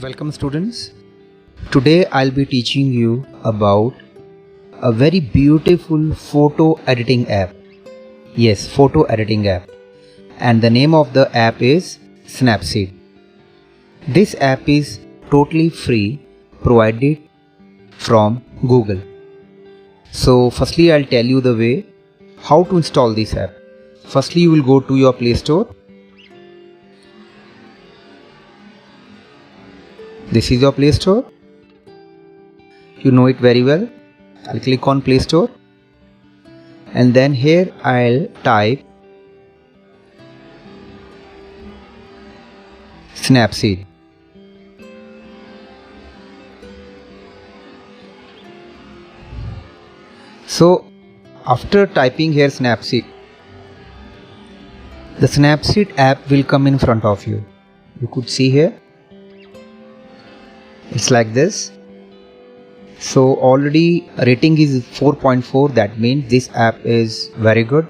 Welcome students. Today I'll be teaching you about a very beautiful photo editing app. Yes, photo editing app. And the name of the app is Snapseed. This app is totally free, provided from Google. So firstly I'll tell you the way how to install this app. Firstly you will go to your Play Store. This is your Play Store. You know it very well. I'll click on Play Store and then here I'll type Snapseed. So after typing here Snapseed, the Snapseed app will come in front of you. You could see here. It's like this. So already rating is 4.4. That means this app is very good.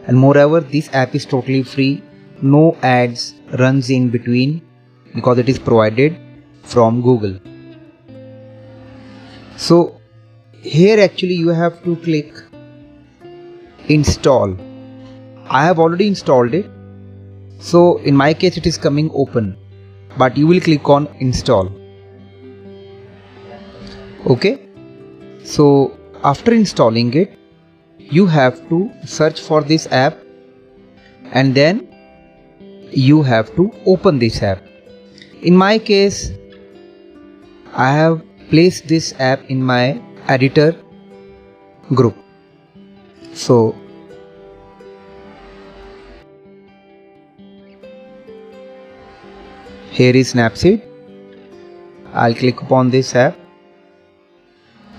And moreover, this app is totally free. No ads runs in between because it is provided from Google. So here actually you have to click install. I have already installed it. So in my case it is coming open, but you will click on install. Okay, so after installing it, you have to search for this app and then you have to open this app. In my case, I have placed this app in my editor group. So here is Snapseed. I'll click upon this app.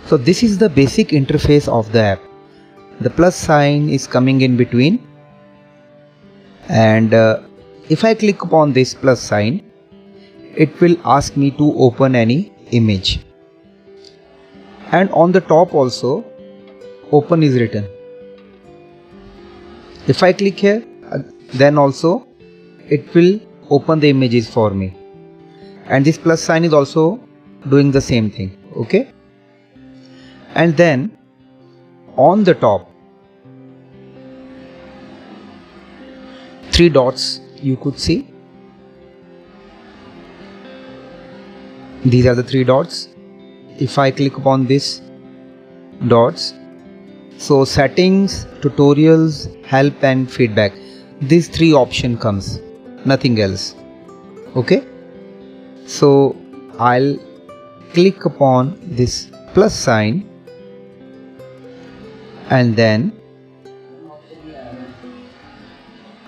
So this is the basic interface of the app. The plus sign is coming in between, and if I click upon this plus sign, it will ask me to open any image, and on the top also open is written. If I click here, then also it will open the images for me, and this plus sign is also doing the same thing. Okay. And then on the top, 3 dots you could see. These are the 3 dots. If I click upon this dots, so settings, tutorials, help and feedback, these 3 option comes, nothing else. Okay. So I'll click upon this plus sign and then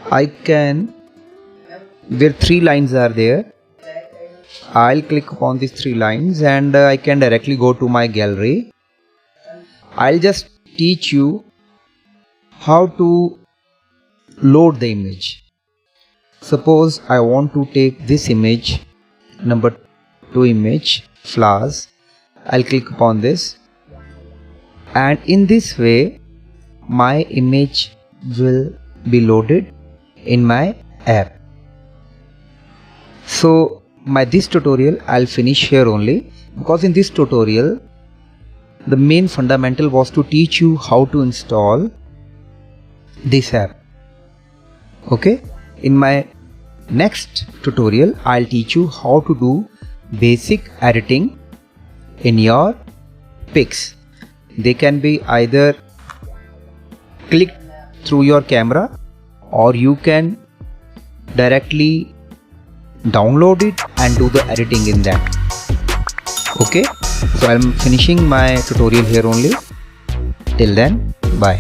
I can, where 3 lines are there, I'll click upon these 3 lines and I can directly go to my gallery. I'll just teach you how to load the image. Suppose I want to take this image, number 2 image, flowers. I'll click upon this. And in this way, my image will be loaded in my app. So this tutorial I'll finish here only, because in this tutorial the main fundamental was to teach you how to install this app. Okay. In my next tutorial I'll teach you how to do basic editing in your pics. They can be either clicked through your camera or you can directly download it and do the editing in that. Okay, so I'm finishing my tutorial here only. Till then, bye.